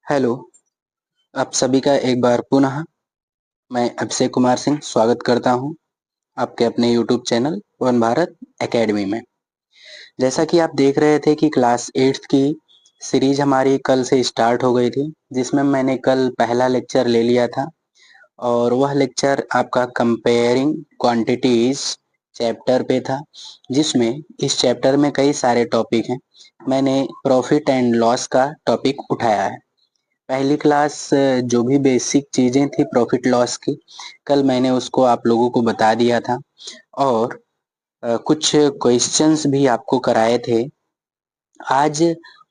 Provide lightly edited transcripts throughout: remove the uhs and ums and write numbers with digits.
Hello, आप सभी का एक बार पुनः मैं अभिषेक कुमार सिंह स्वागत करता हूं आपके अपने YouTube channel one Bharat academy में। जैसा कि आप देख रहे थे कि क्लास 8th की सीरीज हमारी कल से स्टार्ट हो गई थी, जिसमें मैंने कल पहला लेक्चर ले लिया था और वह लेक्चर आपका कंपेयरिंग क्वांटिटीज चैप्टर पे था, जिसमें इस चैप्टर में कई सारे टॉपिक हैं। मैंने प्रॉफिट एंड लॉस का टॉपिक उठाया है। पहली क्लास जो भी बेसिक चीजें थी प्रॉफिट लॉस की, कल मैंने उसको आप लोगों को बता दिया था और कुछ क्वेश्चंस भी आपको कराए थे। आज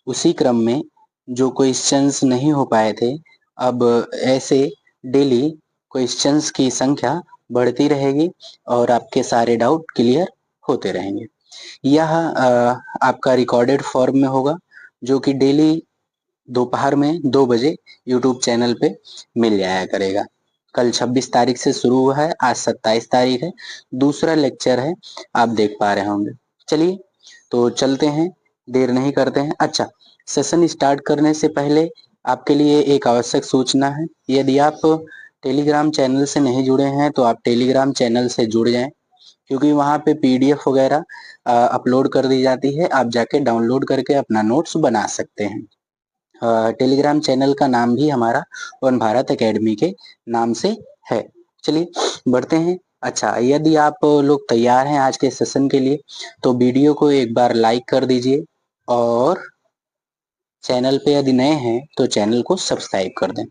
उसी क्रम में जो क्वेश्चंस नहीं हो पाए थे, अब ऐसे डेली क्वेश्चंस की संख्या बढ़ती रहेगी और आपके सारे डाउट क्लियर होते रहेंगे। यह आपका रिकॉर्डेड फॉर्म में होगा, जो कि डेली दोपहर में 2 बजे यूट्यूब चैनल पे मिल जाया करेगा। कल 26 तारीख से शुरू हुआ है, आज 27 तारीख है, दूसरा लेक्चर है, आप देख पा रहे होंगे। चलिए तो चलते हैं, देर नहीं करते हैं। अच्छा, सेशन स्टार्ट करने से पहले आपके लिए एक आवश्यक सूचना है। यदि आप टेलीग्राम चैनल से नहीं जुड़े हैं तो आप टेलीग्राम चैनल से जुड़ जाएं, क्योंकि वहाँ पे पीडीएफ वगैरह अपलोड कर दी जाती है। आप जाके डाउनलोड करके अपना नोट्स बना सकते हैं। टेलीग्राम चैनल का नाम भी हमारा वन भारत एकेडमी के नाम से है। चलिए बढ़ते हैं। अच्छा, यदि आप लोग तैयार हैं आज के सेशन के लिए तो वीडियो को एक बार लाइक कर दीजिए और चैनल पे यदि नए हैं तो चैनल को सब्सक्राइब कर दें।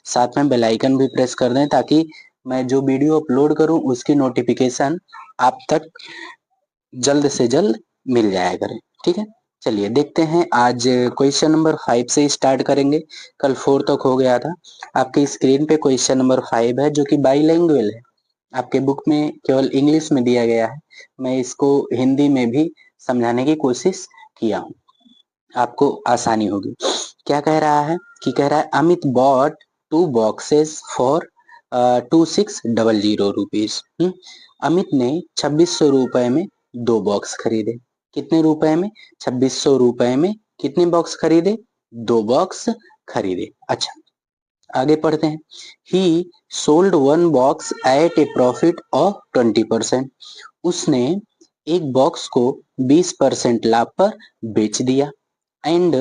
साथ में बेल आइकन भी प्रेस कर दें, ताकि मैं जो वीडियो अपलोड करूं उसकी नोटिफिकेशन आप तक जल्द से जल्द मिल जाया करें। ठीक है, चलिए देखते हैं। आज क्वेश्चन नंबर 5 से स्टार्ट करेंगे। कल 4 तक हो गया था। आपकी स्क्रीन पे क्वेश्चन नंबर 5 है, जो कि बाईलिंगुअल है। आपके बुक में केवल इंग्लिश में दिया गया है, मैं इसको हिंदी में भी समझाने की कोशिश किया हूँ, आपको आसानी होगी। क्या कह रहा है कि कह रहा है Amit bought 2 boxes for 2600 rupees. Amit ने 2600 रुपए में 2 बॉक्स खरीदे। कितने रुपए में? 2600 रुपए में कितने बॉक्स खरीदे? 2 बॉक्स खरीदे। अच्छा, आगे पढ़ते हैं। ही sold 1 box eight A profit of 20%। उसने एक बॉक्स को 20% लाभ पर बेच दिया। एंड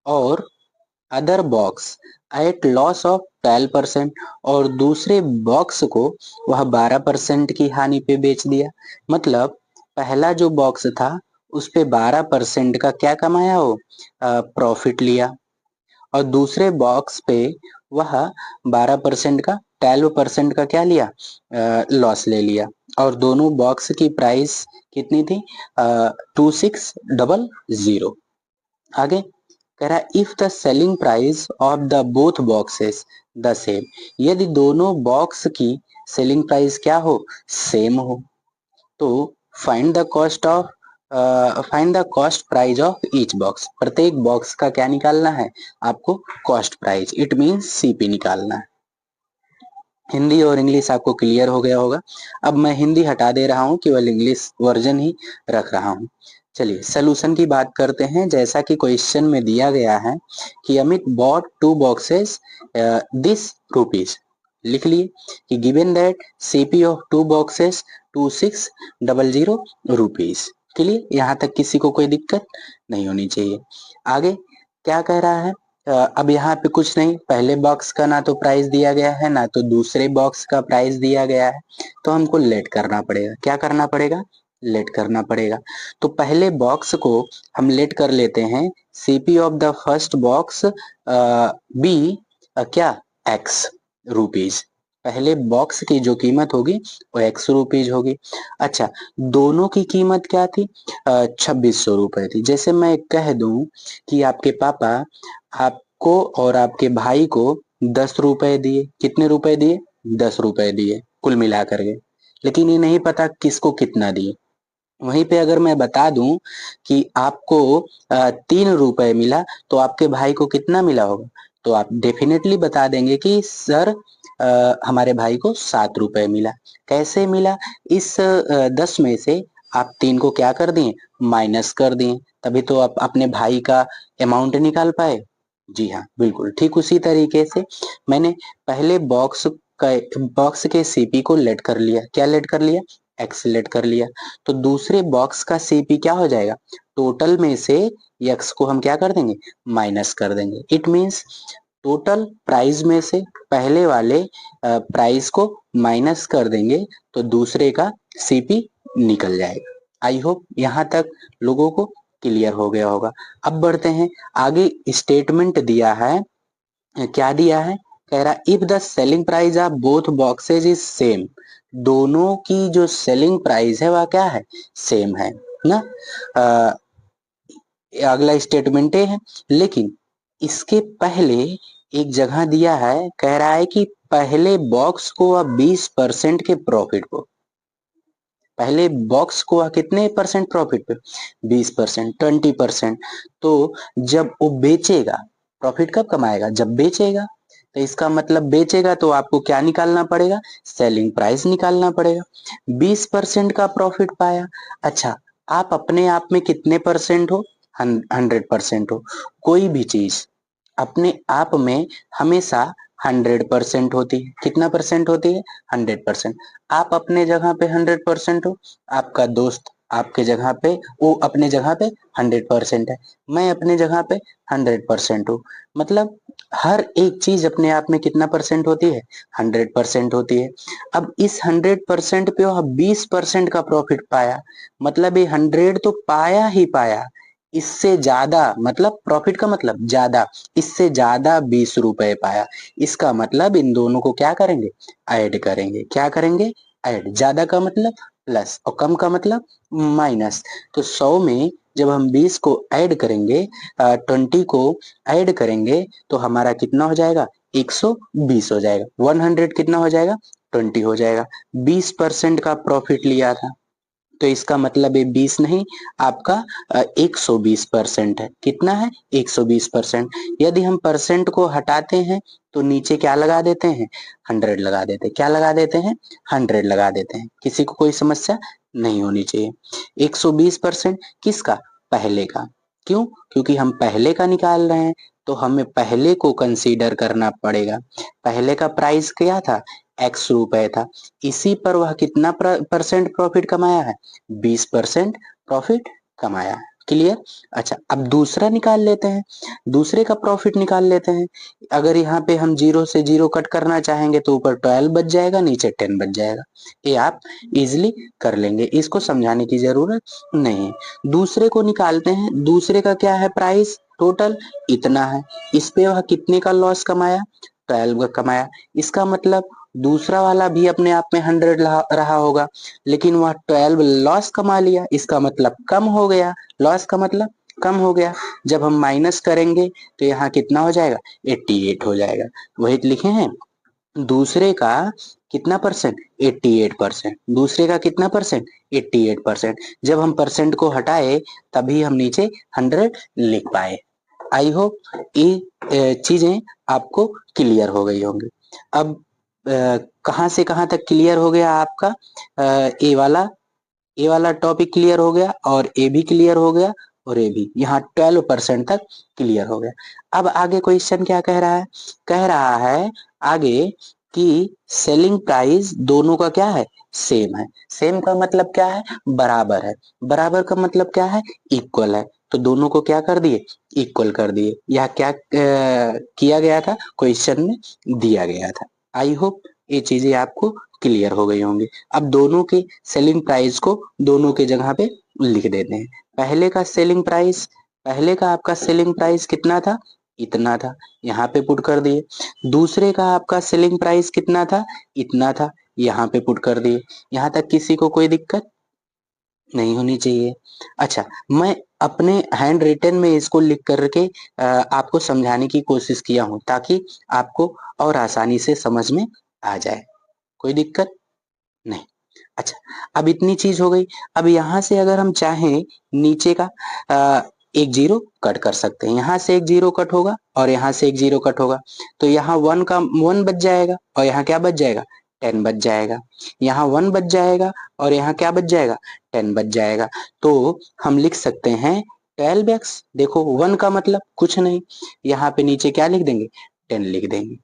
और other box eight loss of 12%, और दूसरे बॉक्स को वह 12% की हानि पे बेच दिया। मतलब पहला जो बॉक्स था उस पे 12% का क्या कमाया, वो प्रॉफिट लिया, और दूसरे बॉक्स पे वह 12% का 12% का क्या लिया, लॉस ले लिया। और दोनों बॉक्स की प्राइस कितनी थी? 2600। आगे कह रहा है if the selling price of the both boxes the same. यदि दोनों बॉक्स की सेलिंग प्राइस क्या हो? सेम हो, तो find the cost price of each box. प्रत्येक बॉक्स का क्या निकालना है आपको? Cost price, it means CP निकालना है। हिंदी और इंग्लिश आपको क्लियर हो गया होगा। अब मैं हिंदी हटा दे रहा हूँ, केवल इंग्लिश वर्जन ही रख रहा हूँ। चलिए सलूशन की बात करते हैं। जैसा कि क्वेश्चन में दिया गया है कि Amit bought 2 boxes this rupees. लिख लिए कि given that CP of 2 boxes 2600 rupees. Clear? यहाँ तक किसी को कोई दिक्कत नहीं होनी चाहिए। आगे क्या कह रहा है? अब यहाँ पे कुछ नहीं, पहले बॉक्स का ना तो प्राइस दिया गया है ना तो दूसरे बॉक्स का प्राइस दिया गया है, तो हमको लेट करना पड़ेगा। क्या करना पड़ेगा? लेट करना पड़ेगा। तो पहले बॉक्स को हम लेट कर लेते हैं। CP of the first box be क्या, एक्स रुपीज। पहले बॉक्स की जो कीमत होगी वो एक्स रुपीज होगी। अच्छा, दोनों की कीमत क्या थी? 2600 रुपए थी। जैसे मैं कह दूं कि आपके पापा आपको और आपके भाई को 10 रुपए दिए। कितने रुपए दिए? 10 रुपए दिए कुल मिलाकर के, लेकिन ये नहीं पता किसको कितना दिए। वहीं पे अगर मैं बता दूं कि आपको 3 रुपए मिला, तो आपके भाई को कितना मिला होगा? तो आप डेफिनेटली बता देंगे कि सर हमारे भाई को 7 रुपए मिला। कैसे मिला? इस 10 में से आप 3 को क्या कर दिए? माइनस कर दिए, तभी तो आप अपने भाई का अमाउंट निकाल पाए। जी हाँ, बिल्कुल ठीक उसी तरीके से मैंने पहले बॉक्स के सीपी को लेट कर लिया। क्या लेट कर लिया? एक्स लेट कर लिया। तो दूसरे बॉक्स का सीपी क्या हो जाएगा? टोटल में से एक्स को हम क्या कर देंगे? माइनस कर देंगे। इट मीन्स टोटल प्राइस में से पहले वाले प्राइस को माइनस कर देंगे तो दूसरे का सीपी निकल जाएगा। आई होप यहाँ तक लोगों को क्लियर हो गया होगा। अब बढ़ते हैं आगे। स्टेटमेंट दिया है, क्या दिया है? कह रहा if the selling price of both boxes is same, दोनों की जो सेलिंग प्राइस है वह क्या है? सेम है ना। अ, अगला स्टेटमेंट है, लेकिन इसके पहले एक जगह दिया है, कह रहा है कि पहले बॉक्स को वह 20% के प्रॉफिट को, पहले बॉक्स को कितने परसेंट प्रॉफिट पे? 20%, 20%। तो जब वो बेचेगा, प्रॉफिट कब कमाएगा? जब बेचेगा। तो इसका मतलब बेचेगा तो आपको क्या निकालना पड़ेगा? सेलिंग प्राइस निकालना पड़ेगा। 20% का प्रॉफिट पाया। अच्छा, आप अपने आप में कितने परसेंट हो? 100% हो। कोई भी चीज अपने आप में हमेशा 100% होती है। कितना परसेंट होती है? 100%। आप अपने जगह पे 100% हो, आपका दोस्त आपके जगह पे, वो अपने जगह पे 100% है, मैं अपने जगह पे 100% हूँ। मतलब हर एक चीज अपने आप में कितना परसेंट होती है? 100% होती है। अब इस 100% पे वह 20% का प्रॉफिट पाया, मतलब ये 100 तो पाया ही पाया, इससे ज्यादा, मतलब प्रॉफिट का मतलब ज्यादा, इससे ज्यादा 20 रुपए पाया। इसका मतलब इन दोनों को क्या करेंगे? ऐड करेंगे। क्या करेंगे? ऐड। ज्यादा का मतलब प्लस और कम का मतलब माइनस। तो 100 में जब हम 20 को ऐड करेंगे, 20 को ऐड करेंगे तो हमारा कितना हो जाएगा? 120 हो जाएगा। 100 कितना हो जाएगा? 20 हो जाएगा। 20% का प्रॉफिट लिया था, तो इसका मतलब ये 20 नहीं, आपका 120% है। कितना है? 120%। यदि हम परसेंट को हटाते हैं तो नीचे क्या लगा देते हैं? 100 लगा देते हैं। क्या लगा देते हैं? 100 लगा देते हैं। किसी को कोई समस्या नहीं होनी चाहिए। 120% किसका? पहले का। क्यों? क्योंकि हम पहले का निकाल रहे हैं, तो हमें पहले को कंसीडर करना पड़ेगा। पहले का प्राइस क्या था? x रुपए था। इसी पर वह कितना परसेंट प्रॉफिट कमाया है? 20% प्रॉफिट कमाया है। क्लियर? अच्छा, अब दूसरा निकाल लेते हैं। दूसरे का प्रॉफिट निकाल लेते हैं। अगर यहाँ पे हम 0 से 0 कट करना चाहेंगे तो ऊपर 12 बच जाएगा, नीचे 10 बच जाएगा। ये आप इजिली कर लेंगे, इसको समझाने की जरूरत नहीं है। दूसरे को निकालते हैं। दूसरे का क्या है? प्राइस टोटल इतना है। इस पे वह कितने का लॉस कमाया? 12 का कमाया। इसका मतलब दूसरा वाला भी अपने आप में 100 रहा होगा, लेकिन वह 12 लॉस कमा लिया। इसका मतलब कम हो गया। लॉस का मतलब कम हो गया। जब हम माइनस करेंगे तो यहाँ कितना हो जाएगा? 88 हो जाएगा। वही तो लिखे हैं, दूसरे का कितना परसेंट? 88%। दूसरे का कितना परसेंट? 88%। जब हम परसेंट को हटाए तभी हम नीचे 100 लिख पाए। आई होप ये चीजें आपको क्लियर हो गई होंगी। अब कहाँ से कहाँ तक क्लियर हो गया आपका? ए वाला टॉपिक क्लियर हो गया, और ए भी क्लियर हो गया, और ए भी। यहाँ 12% तक क्लियर हो गया। अब आगे क्वेश्चन क्या कह रहा है? कह रहा है आगे कि सेलिंग प्राइस दोनों का क्या है? सेम है। सेम का मतलब क्या है? बराबर है। बराबर का मतलब क्या है? इक्वल है। तो दोनों को क्या कर दिए? इक्वल कर दिए। यह क्या किया गया था? क्वेश्चन में दिया गया था। आई होप ये चीजें आपको क्लियर हो गई होंगी। अब दोनों के सेलिंग प्राइस को दोनों के जगह पे लिख देते हैं। पहले का सेलिंग प्राइस, पहले का आपका सेलिंग प्राइस कितना था? इतना था। यहाँ पे पुट कर दिए। दूसरे का आपका सेलिंग प्राइस कितना था? इतना था। यहाँ पे पुट कर दिए। यहाँ तक किसी को कोई दिक्कत नहीं होनी चाहिए। अच्छा, मैं अपने हैंड रिटन में इसको लिख करके आपको समझाने की कोशिश किया हूँ, ताकि आपको और आसानी से समझ में आ जाए। कोई दिक्कत नहीं। अच्छा, अब इतनी चीज हो गई। अब यहाँ से अगर हम चाहें नीचे का एक जीरो कट कर सकते हैं। यहाँ से एक जीरो कट होगा और यहाँ से एक जीरो कट होगा, तो यहाँ 1 का 1 बच जाएगा, और यहाँ क्या बच जाएगा? 10 बच जाएगा। यहाँ 1 बच जाएगा और यहाँ क्या बच जाएगा? 10 बच जाएगा। तो हम लिख सकते हैं 12x, देखो 1 का मतलब कुछ नहीं, यहाँ पे नीचे क्या लिख देंगे, 10 लिख देंगे।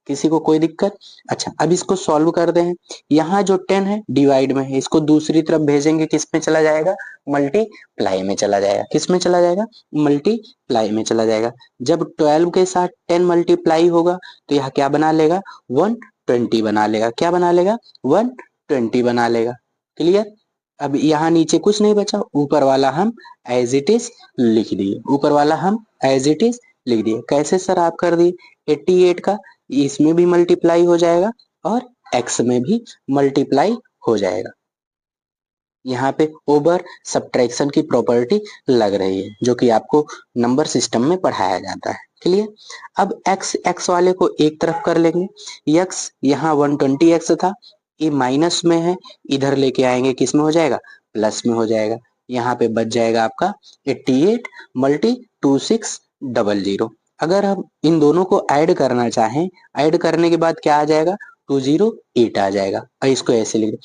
किसी को कोई दिक्कत? अच्छा, अब इसको सॉल्व कर दें। यहाँ जो 10 है डिवाइड में है, इसको दूसरी तरफ भेजेंगे, किस में चला जाएगा, मल्टीप्लाई में चला जाएगा। किस में चला जाएगा, मल्टीप्लाई में चला जाएगा। जब 12 के साथ 10 मल्टीप्लाई होगा तो यहाँ क्या बना लेगा, 120 बना लेगा। क्या बना लेगा, 120 बना लेगा। क्लियर? अब यहाँ नीचे कुछ नहीं बचा, ऊपर वाला हम एज इट इज लिख दिए। ऊपर वाला हम एज इट इज लिख दिए। कैसे सर आप कर दिए, 88 का इसमें भी मल्टीप्लाई हो जाएगा और x में भी मल्टीप्लाई हो जाएगा। यहाँ पे ओवर सब्ट्रैक्शन की प्रॉपर्टी लग रही है, जो कि आपको नंबर सिस्टम में पढ़ाया जाता है। क्लियर? अब x वाले को एक तरफ कर लेंगे। x यहाँ 120x था, ये माइनस में है, इधर लेके आएंगे, किस में हो जाएगा, प्लस में हो जाएगा। यहाँ पे बच जाएगा आपका 88 मल्टी 2600। अगर हम इन दोनों को ऐड करना चाहें, ऐड करने के बाद क्या आ जाएगा, 208 आ जाएगा। और इसको ऐसे लिख दे।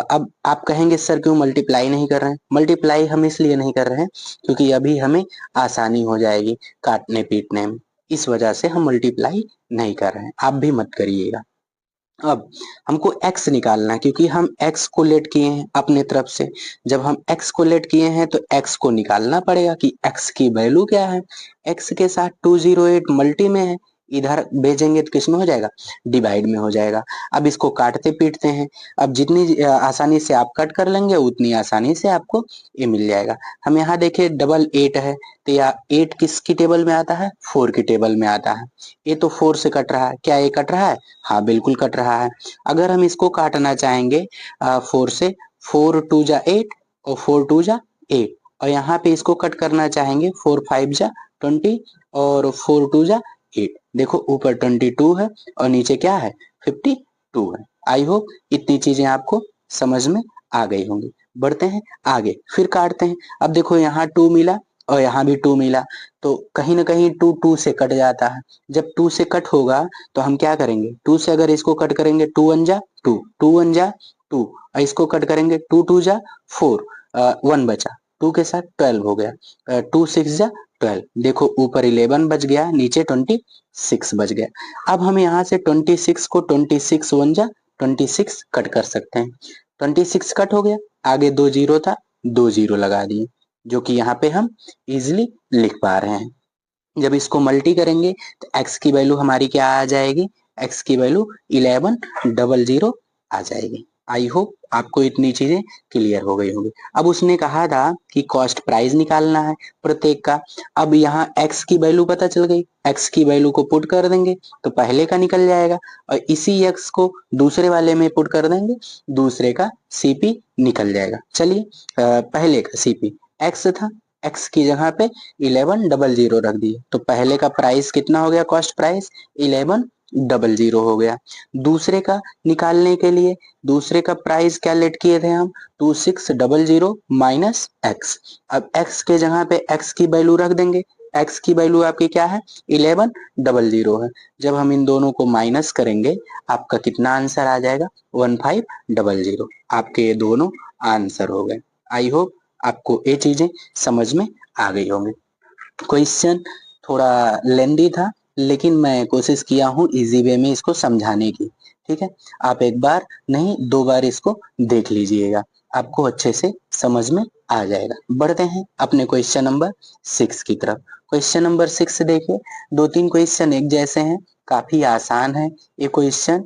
अब आप कहेंगे सर क्यों मल्टीप्लाई नहीं कर रहे हैं? मल्टीप्लाई हम इसलिए नहीं कर रहे हैं क्योंकि अभी हमें आसानी हो जाएगी काटने पीटने में, इस वजह से हम मल्टीप्लाई नहीं कर रहे हैं। आप भी मत करिएगा। अब हमको x निकालना है, क्योंकि हम x को लेट किए हैं अपने तरफ से। जब हम x को लेट किए हैं तो x को निकालना पड़ेगा कि x की वैल्यू क्या है। x के साथ 208 मल्टी में है, इधर भेजेंगे तो किस में हो जाएगा, डिवाइड में हो जाएगा। अब इसको काटते पीटते हैं। अब जितनी आसानी से आप कट कर लेंगे उतनी आसानी से आपको ये मिल जाएगा। हम यहाँ देखिए 88 है, तो यह 8 किसकी टेबल में आता है, 4 की टेबल में आता है। ये तो 4 से कट रहा है, क्या ये कट रहा है, हाँ बिल्कुल कट रहा है। अगर हम इसको काटना चाहेंगे 4 से, 4 2 जा 8 और 4 2 जा 8, और यहाँ पे इसको कट करना चाहेंगे 4 5 जा 20 और 4 2 जा 8। देखो ऊपर 22 है और नीचे क्या है, 52 है। आई होप इतनी चीजें आपको समझ में आ गई होंगी। बढ़ते हैं आगे, फिर काटते हैं। अब देखो यहाँ 2 मिला और यहाँ भी 2 मिला, तो कहीं ना कहीं 2 2 से कट जाता है। जब 2 से कट होगा तो हम क्या करेंगे, 2 से अगर इसको कट करेंगे 2 1 जा 2, 2 1 जा 2, और इसको कट करेंगे 2 2 जा 4, 1 बचा, 2 के साथ 12 हो गया, 2 6 जा 12। देखो ऊपर 11 बच गया, नीचे 26 बच गया। अब हम यहाँ से 26 को 26 1 जा 26 कट कर सकते हैं। 26 कट हो गया, आगे 2 जीरो था, 2 जीरो लगा दिए, जो कि यहाँ पे हम इजिली लिख पा रहे हैं। जब इसको मल्टी करेंगे तो x की वैल्यू हमारी क्या आ जाएगी, x की वैल्यू 1100 आ जाएगी। आई होप आपको इतनी चीजें क्लियर हो गई होंगी। अब उसने कहा था कि कॉस्ट प्राइस निकालना है प्रत्येक का। अब यहाँ x की वैल्यू पता चल गई, x की वैल्यू को पुट कर देंगे तो पहले का निकल जाएगा, और इसी x को दूसरे वाले में पुट कर देंगे, दूसरे का CP निकल जाएगा। चलिए पहले का CP x था, x की जगह पे 1100 रख दिए, तो पहले का प्राइस कितना हो गया, कॉस्ट प्राइस 1100 हो गया। दूसरे का निकालने के लिए दूसरे का प्राइस क्या लेट किए थे हम, 2600 माइनस x। अब x के जगह पे x की वैल्यू रख देंगे, x की वैल्यू आपकी क्या है, 1100 है। जब हम इन दोनों को माइनस करेंगे आपका कितना आंसर आ जाएगा, 1500। आपके ये दोनों आंसर हो गए। आई होप आपको ये चीजें समझ में आ गई होंगी। क्वेश्चन थोड़ा लेंदी था, लेकिन मैं कोशिश किया हूँ इजी वे में इसको समझाने की। ठीक है, आप एक बार नहीं 2 बार इसको देख लीजिएगा, आपको अच्छे से समझ में आ जाएगा। बढ़ते हैं अपने क्वेश्चन नंबर 6 की तरफ। क्वेश्चन नंबर 6 देखिए, 2-3 क्वेश्चन एक जैसे हैं, काफी आसान है ये क्वेश्चन।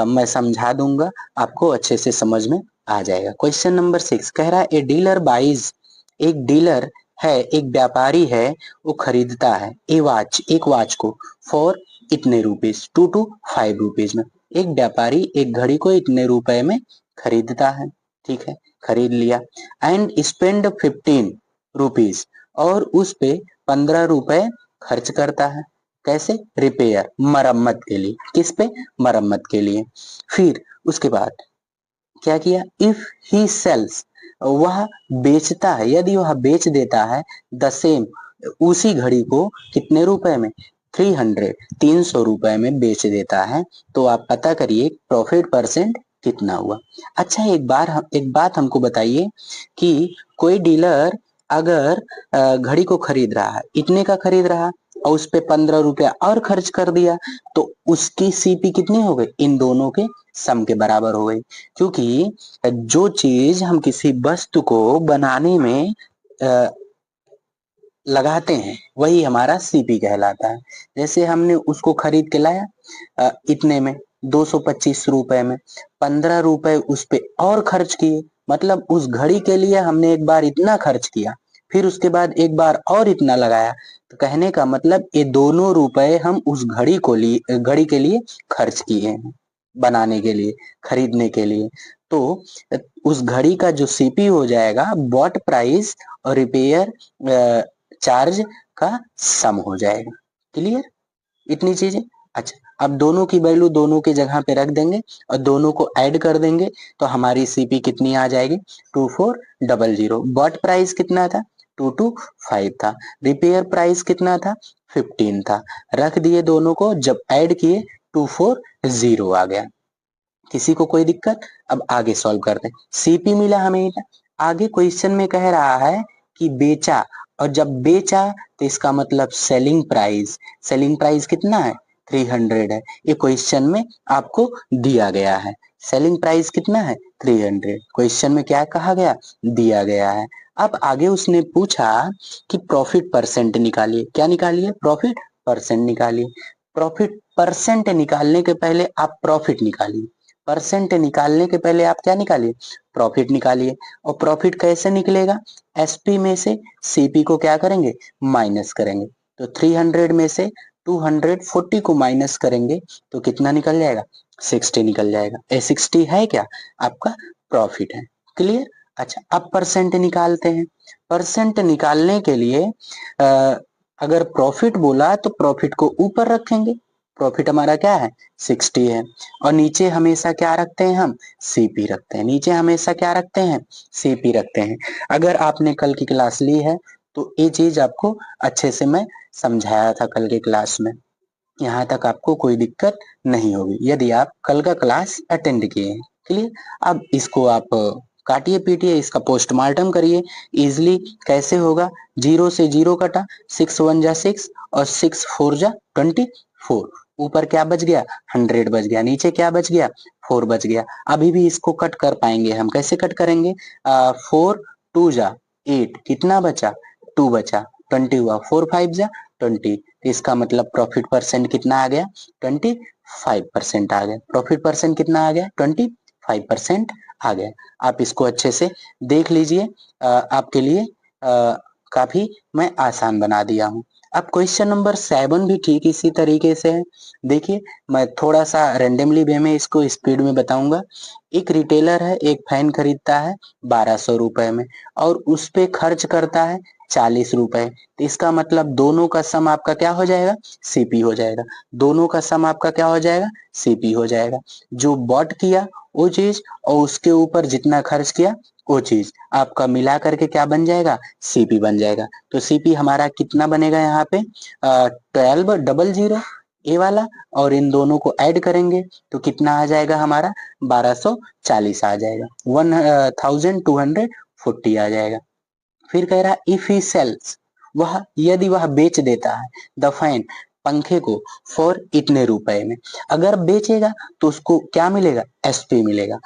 मैं समझा दूंगा, आपको अच्छे से समझ में आ जाएगा। क्वेश्चन नंबर 6 कह रहा है ए डीलर बाइज, एक डीलर है, एक व्यापारी है, वो खरीदता है एक वॉच को फॉर इतने रुपीज, 2 to 5 रुपीज में। एक व्यापारी एक घड़ी को इतने रुपए में खरीदता है, ठीक है, खरीद लिया। एंड स्पेंड 15 रुपीज, और उस पे 15 रुपए खर्च करता है। कैसे, रिपेयर, मरम्मत के लिए। किस पे, मरम्मत के लिए। फिर उसके बाद क्या किया, इफ ही सेल्स, वह बेचता है, यदि वह बेच देता है द सेम, उसी घड़ी को कितने रुपए में, 300 रुपए में बेच देता है, तो आप पता करिए प्रॉफिट परसेंट कितना हुआ। अच्छा एक बात हमको बताइए कि कोई डीलर अगर घड़ी को खरीद रहा है, इतने का खरीद रहा और उस पे 15 रुपया और खर्च कर दिया, तो उसकी सीपी कितनी हो गई? इन दोनों के सम के बराबर हो गई। क्योंकि जो चीज हम किसी वस्तु को बनाने में लगाते हैं वही हमारा सीपी कहलाता है। जैसे हमने उसको खरीद के लाया इतने में, 225 रुपए में, 15 रुपए उस पे और खर्च किए, मतलब उस घड़ी के लिए हमने एक बार इतना खर्च किया, फिर उसके बाद एक बार और इतना लगाया। तो कहने का मतलब ये दोनों रुपए हम उस घड़ी के लिए खर्च किए हैं, बनाने के लिए, खरीदने के लिए। तो उस घड़ी का जो सीपी हो जाएगा बॉट प्राइस और रिपेयर चार्ज का सम हो जाएगा। क्लियर? इतनी चीजें। अच्छा, अब दोनों की वैल्यू दोनों की जगह पे रख देंगे और दोनों को ऐड कर देंगे तो हमारी सीपी कितनी आ जाएगी? 2400। बॉट प्राइस कितना था? 225 था। रिपेयर प्राइस कितना था? 15 था। रख दिए दोनों को, जब ऐड किए 240 आ गया। किसी को कोई दिक्कत? अब आगे सॉल्व करते हैं। सीपी मिला हमें। आगे क्वेश्चन में कह रहा है कि बेचा, और जब बेचा तो इसका मतलब सेलिंग प्राइस। सेलिंग प्राइस कितना है? 300 है। ये क्वेश्चन में आपको दिया गया है। सेलिंग प्राइस कितना है? 300। क्वेश्चन में क्या कहा गया? दिया गया है। अब आगे उसने पूछा कि प्रॉफिट परसेंट निकालिए। क्या निकालिए? प्रॉफिट परसेंट निकालिए। प्रॉफिट परसेंट निकालने के पहले आप प्रॉफिट निकालिए। परसेंट निकालने के पहले आप क्या निकालिए? प्रॉफिट निकालिए। और प्रॉफिट कैसे निकलेगा? एसपी में से सीपी को क्या करेंगे? माइनस करेंगे। तो 300 में से 240 को माइनस करेंगे तो कितना निकल जाएगा? 60 निकल जाएगा। ए 60 है क्या? आपका प्रॉफिट है। क्लियर? अच्छा, अब परसेंट निकालते हैं। परसेंट निकालने के लिए अगर प्रॉफिट बोला तो प्रॉफिट को ऊपर रखेंगे। प्रॉफिट हमारा क्या है? 60 है। और नीचे हमेशा क्या रखते हैं हम? सीपी रखते हैं। नीचे हमेशा क्या रखते हैं? सीपी रखते हैं। अगर आपने कल की क्लास ली है तो ये चीज आपको अच्छे से मैं समझाया था कल के क्लास में। यहाँ तक आपको कोई दिक्कत नहीं होगी यदि आप कल का क्लास अटेंड किए हैं। क्लियर? अब इसको आप काटिए पीटिए, इसका पोस्टमार्टम करिए इजिली। कैसे होगा? 0 से 0 कटा, 6 1 जा 6 और 6 4 जा 24। ऊपर क्या बच गया? 100 बच गया। नीचे क्या बच गया? 4 बच गया। अभी भी इसको कट कर पाएंगे हम। कैसे कट करेंगे? 4 2 जा 8, कितना बचा? 2 बचा। 20 हुआ, 4 5 जा 20। इसका मतलब प्रॉफिट परसेंट कितना आ गया? 25% आ गया। प्रॉफिट परसेंट कितना आ गया? 25% आ गया। आप इसको अच्छे से देख लीजिए। आपके लिए काफी मैं आसान बना दिया हूँ। अब क्वेश्चन नंबर 7 भी ठीक इसी तरीके से है। देखिए, मैं थोड़ा सा रेंडमली वे में इसको स्पीड में बताऊंगा। एक रिटेलर है, एक फैन खरीदता है 1200 रुपए में और उस पे खर्च करता है 40 रुपए। तो इसका मतलब दोनों का सम आपका क्या हो जाएगा? सीपी हो जाएगा। दोनों का सम आपका क्या हो जाएगा? सीपी हो जाएगा। जो बॉट किया वो चीज और उसके ऊपर जितना खर्च किया वो चीज आपका मिला करके क्या बन जाएगा? सीपी बन जाएगा। तो सीपी हमारा कितना बनेगा यहाँ पे? 1200 ए वाला, और इन दोनों को ऐड करेंगे तो कितना आ जाएगा हमारा? 1240 आ जाएगा। 1240 आ जाएगा। फिर कह रहा है इफ ही सेल्स, वह यदि वह बेच देता है द फैन, पंखे को, फॉर इतने रुपए में। अगर बेचेगा तो उसको क्या मिलेगा? एसपी मिलेगा।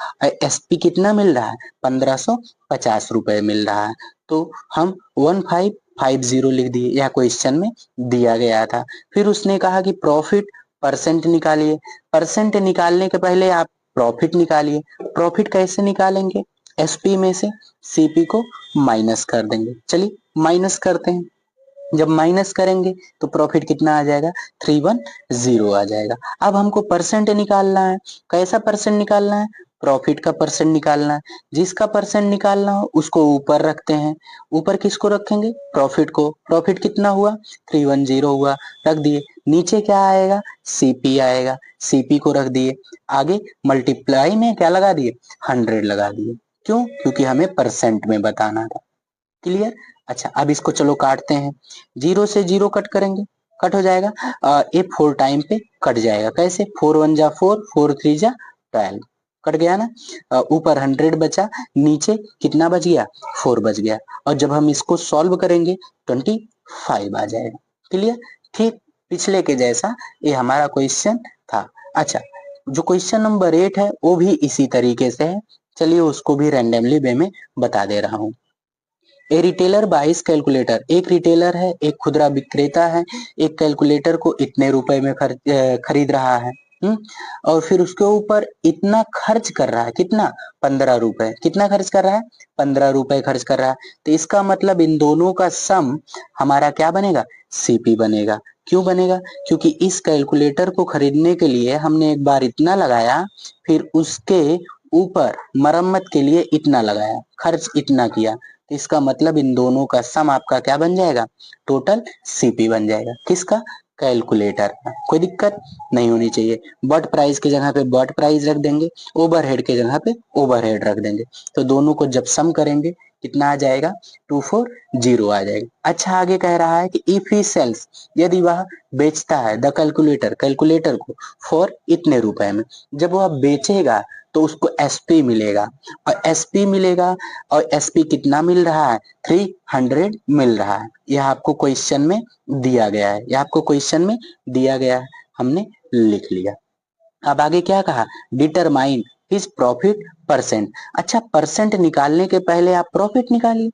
एसपी कितना मिल रहा है? 1550 रुपए मिल रहा है। तो हम 1550 लिख दिए, यह क्वेश्चन में दिया गया था। फिर उसने कहा कि प्रॉफिट परसेंट निकालिए। परसेंट निकालने के पहले आप प्रॉफिट निकालिए। प्रॉफिट कैसे निकालेंगे? एसपी में से सीपी को माइनस कर देंगे। चलिए माइनस करते हैं। जब माइनस करेंगे तो प्रॉफिट कितना आ जाएगा? 310 आ जाएगा। अब हमको परसेंट निकालना है। कैसा परसेंट निकालना है? प्रॉफिट का परसेंट निकालना है। जिसका परसेंट निकालना हो उसको ऊपर रखते हैं। ऊपर किसको रखेंगे? प्रॉफिट को। प्रॉफिट कितना हुआ? 310 हुआ, रख दिए। नीचे क्या आएगा? सीपी आएगा। सीपी को रख दिए। आगे मल्टीप्लाई में क्या लगा दिए? 100 लगा दिए। क्यों? क्योंकि हमें परसेंट में बताना था। क्लियर? अच्छा, अब इसको चलो काटते हैं। 0 से 0 कट करेंगे, कट हो जाएगा। ये 4 टाइम पे कट जाएगा। कैसे? 4 1 जा 4, 4 3 जा 12। कट गया ना, ऊपर 100 बचा, नीचे कितना बच गया, 4 बच गया। और जब हम इसको सॉल्व करेंगे 25 आ जाएगा। क्लियर? ठीक पिछले के जैसा ये हमारा क्वेश्चन था। अच्छा, जो क्वेश्चन नंबर 8 है वो भी इसी तरीके से है। चलिए उसको भी रैंडमली वे में बता दे रहा हूँ। ए रिटेलर बाइस कैलकुलेटर, एक रिटेलर है, एक खुदरा विक्रेता है, एक कैलकुलेटर को इतने रुपए में खरीद रहा है। और फिर उसके ऊपर इतना खर्च कर रहा है, कितना, 15 रुपए। कितना खर्च कर रहा है, 15 रुपए खर्च कर रहा है। तो इसका मतलब इन दोनों का सम हमारा क्या बनेगा, सीपी बनेगा। क्यों बनेगा, क्योंकि इस कैलकुलेटर को खरीदने के लिए हमने एक बार इतना लगाया, फिर उसके ऊपर मरम्मत के लिए इतना लगाया, खर्च इतना किया। तो इसका मतलब इन दोनों का सम आपका क्या बन जाएगा, टोटल सीपी बन जाएगा। किसका, कैलकुलेटर का। कोई दिक्कत नहीं होनी चाहिए। बट प्राइस की जगह पे बट प्राइस रख देंगे, ओवरहेड की जगह पे ओवरहेड रख देंगे। तो दोनों को जब सम करेंगे कितना आ जाएगा, 240 आ जाएगा। अच्छा, आगे कह रहा है कि इफ ही सेल्स, यदि वह बेचता है द कैलकुलेटर, कैलकुलेटर को, फॉर इतने रुपए में। जब वह बेचेगा तो उसको एसपी मिलेगा, और एसपी मिलेगा, और एसपी कितना मिल रहा है, 300 मिल रहा है। यह आपको क्वेश्चन में दिया गया है, यह आपको क्वेश्चन में दिया गया है, हमने लिख लिया। अब आगे क्या कहा, डिटरमाइन हिज प्रॉफिट परसेंट। अच्छा, परसेंट निकालने के पहले आप प्रॉफिट निकालिए।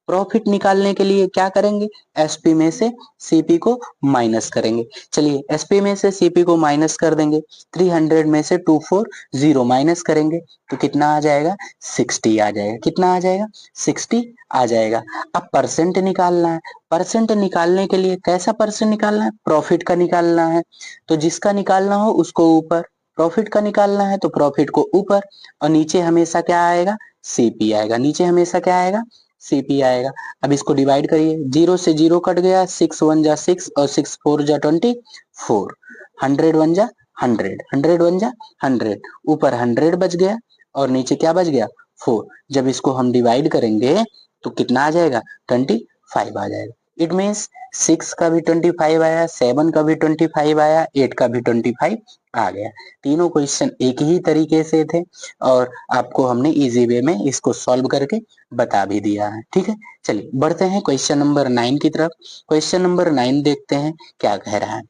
प्रॉफिट निकालने के लिए क्या करेंगे, एसपी में से सीपी को माइनस करेंगे। चलिए एसपी में से सीपी को माइनस कर देंगे, 300 में से 240 माइनस करेंगे तो कितना आ जाएगा, 60 आ जाएगा। कितना आ जाएगा, 60 आ जाएगा। अब परसेंट निकालना है। परसेंट निकालने के लिए कैसा परसेंट निकालना है, प्रॉफिट का निकालना है। तो जिसका निकालना हो उसको ऊपर, प्रॉफिट का निकालना है तो प्रॉफिट को ऊपर, और नीचे हमेशा क्या आएगा, सीपी आएगा। नीचे हमेशा क्या आएगा, सीपी आएगा। अब इसको डिवाइड करिए, 0 से 0 कट गया, 6 1 जा 6 और 6 4 जा 24, 100 1 जा 100, 100 1 जा 100, ऊपर 100 बच गया और नीचे क्या बच गया, 4। जब इसको हम डिवाइड करेंगे तो कितना आ जाएगा, 25 आ जाएगा। इट मीन्स 6 का भी 25 आया, 7 का भी 25 आया, 8 का भी 25 आ गया। तीनों क्वेश्चन एक ही तरीके से थे और आपको हमने इजी वे में इसको सॉल्व करके बता भी दिया है। ठीक है, चलिए बढ़ते हैं क्वेश्चन नंबर 9 की तरफ। क्वेश्चन नंबर 9 देखते हैं क्या कह रहा है।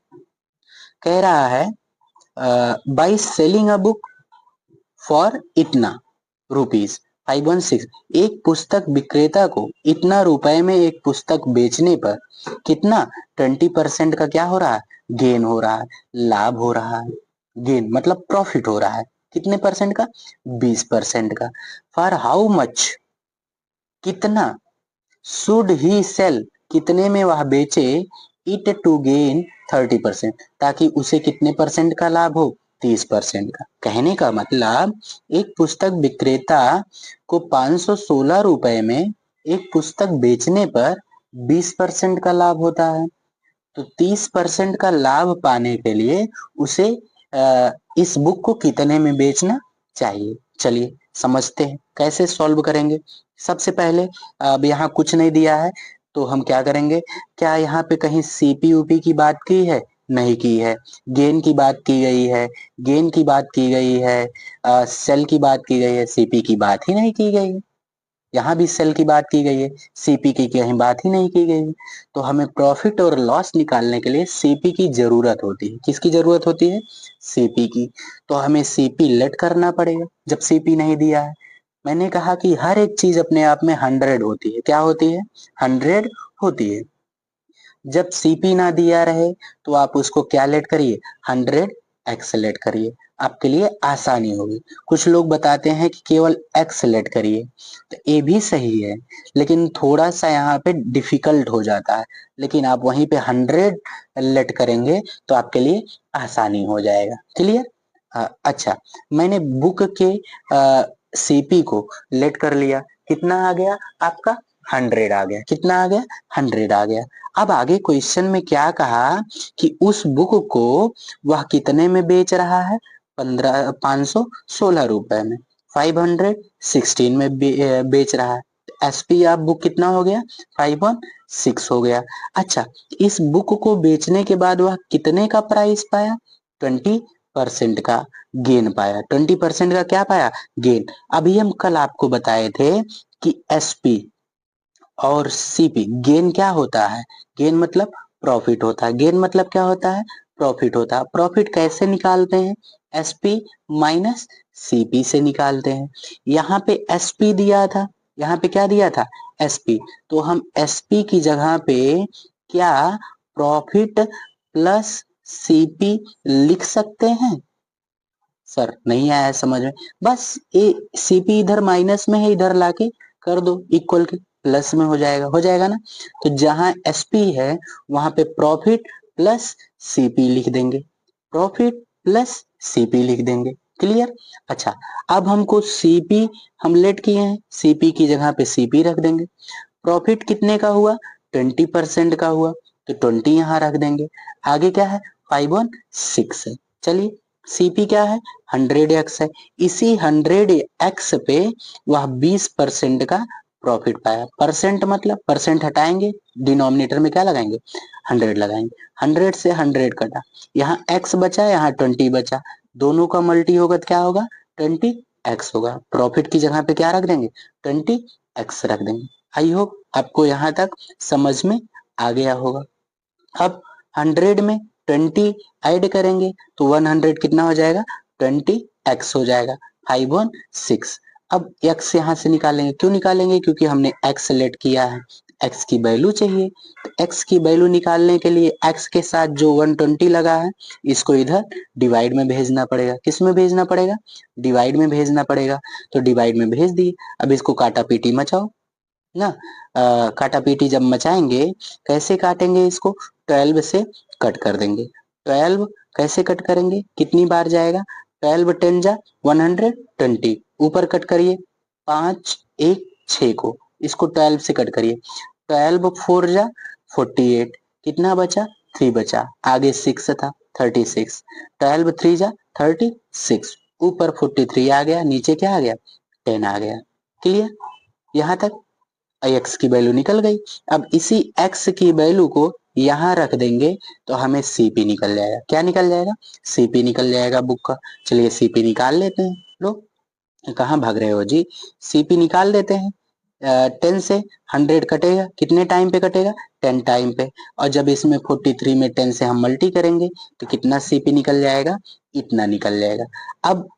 कह रहा है by selling a book for इतना रुपीज 516, एक पुस्तक विक्रेता को इतना रुपए में एक पुस्तक बेचने पर कितना 20% का क्या हो रहा है, गेन हो रहा है, लाभ हो रहा है। गेन मतलब प्रॉफिट हो रहा है, कितने परसेंट का, 20% का। फॉर हाउ मच, कितना, शुड ही सेल, कितने में वह बेचे, इट टू गेन 30%, ताकि उसे कितने परसेंट का लाभ हो, 30% का। कहने का मतलब एक पुस्तक विक्रेता को 516 रुपए में एक पुस्तक बेचने पर 20% का लाभ होता है। तो 30% का लाभ पाने के लिए उसे इस बुक को कितने में बेचना चाहिए। चलिए समझते हैं कैसे सॉल्व करेंगे। सबसे पहले अब यहाँ कुछ नहीं दिया है तो हम क्या करेंगे, क्या यहाँ पे कहीं सीपीयूपी की बात की है, नहीं की है। गेन की बात की गई है, गेन की बात की गई है, सेल की बात की गई है, सीपी की बात ही नहीं की गई है। यहाँ भी सेल की बात की गई है, सीपी की कहीं बात ही नहीं की गई है। तो हमें प्रॉफिट और लॉस निकालने के लिए सीपी की जरूरत होती है। किसकी जरूरत होती है, सीपी की। तो हमें सीपी लेट करना पड़ेगा जब सीपी नहीं दिया है। मैंने कहा कि हर एक चीज अपने आप में 100 होती है। क्या होती है, 100 होती है। जब सीपी ना दिया रहे तो आप उसको क्या लेट करिए, 100 एक्स लेट करिए, आपके लिए आसानी होगी। कुछ लोग बताते हैं कि केवल एक्स लेट करिए, तो ये भी सही है, लेकिन थोड़ा सा यहाँ पे डिफिकल्ट हो जाता है। लेकिन आप वहीं पे 100 लेट करेंगे तो आपके लिए आसानी हो जाएगा। क्लियर? अच्छा, मैंने बुक के सीपी को लेट कर लिया, कितना आ गया आपका, 100 आ गया। कितना आ गया, 100 आ गया। अब आगे क्वेश्चन में क्या कहा कि उस बुक को वह कितने में बेच रहा है, 516 रुपए में, 516 में बेच रहा है। एसपी आप बुक कितना हो गया, 516 हो गया। अच्छा, इस बुक को बेचने के बाद वह कितने का प्राइस पाया, 20 परसेंट का गेन पाया, 20% का क्या पाया, गेन। अभी हम कल आपको बताए थे कि एसपी और सीपी, गेन क्या होता है, गेन मतलब प्रॉफिट होता है, गेन मतलब क्या होता है, प्रॉफिट होता है। प्रॉफिट कैसे निकालते हैं, एसपी माइनस सीपी से निकालते हैं। यहाँ पे एसपी दिया था, यहाँ पे क्या दिया था, एसपी, तो हम एसपी की जगह पे क्या प्रॉफिट प्लस सीपी लिख सकते हैं। सर नहीं आया समझ में, बस ये सीपी इधर माइनस में है, इधर लाके कर दो इक्वल के प्लस में हो जाएगा ना। तो जहां एसपी है वहां पे प्रॉफिट प्लस सीपी लिख देंगे, प्रॉफिट प्लस सीपी लिख देंगे। क्लियर। अच्छा, अब हमको सीपी हम लेट किए हैं, सीपी की जगह पे सीपी रख देंगे। प्रॉफिट कितने का हुआ, 20% का हुआ, तो 20 यहाँ रख देंगे। आगे क्या है, 5/6 है। चलिए, सीपी क्या है, 100x है। इसी 100x पे वह 20% का प्रॉफिट पाया। परसेंट मतलब परसेंट हटाएंगे, डिनोमिनेटर में क्या लगाएंगे, 100 लगाएंगे। 100 से 100 कटा, यहाँ x बचा, यहाँ 20 बचा, दोनों का मल्टी होगा तो क्या होगा, 20x होगा। प्रॉफिट की जगह पे क्या रख देंगे, 20x रख देंगे। आई होप आपको यहाँ तक समझ में आ गया होगा। अब 100 में 20 ऐड करेंगे तो 100 कितना हो जाएगा, 20x हो जाएगा, 5/6। अब x यहाँ से निकालेंगे, क्यों निकालेंगे, क्योंकि हमने x सेलेक्ट किया है, x की वैल्यू चाहिए। तो x की वैल्यू निकालने के लिए x के साथ जो 120 लगा है इसको इधर डिवाइड में भेजना पड़ेगा। किस में भेजना पड़ेगा, डिवाइड में भेजना पड़ेगा। तो डिवाइड में भेज दिए। अब इसको काटा पीटी मचाओ ना। काटा पीटी जब मचाएंगे, कैसे काटेंगे इसको, 12 से कट कर देंगे। 12 कैसे कट करेंगे, कितनी बार जाएगा, 12 10 जा 120, ऊपर कट करिए, 5 1 6 को, इसको 12 से कट करिए, 12 4 जा 48, कितना बचा, 3 बचा, आगे 6 था 36, 12 3 जा 36, ऊपर 43 आ गया, नीचे क्या आ गया, 10 आ गया। क्लियर, यहाँ तक x की वैल्यू निकल गई। अब इसी x की वैल्यू को यहाँ रख देंगे तो हमें सीपी निकल जाएगा। क्या निकल जाएगा, सीपी निकल जाएगा बुक का। चलिए सीपी निकाल लेते हैं। लो, कहाँ भाग रहे हो जी, सीपी निकाल लेते हैं। 10 से 100 कटेगा, कितने टाइम पे कटेगा, 10 टाइम पे। और जब इसमें 43 में 10 से हम मल्टी करेंगे तो कितना सीपी निकल जाएगा, इतना निकल जाएगा। अब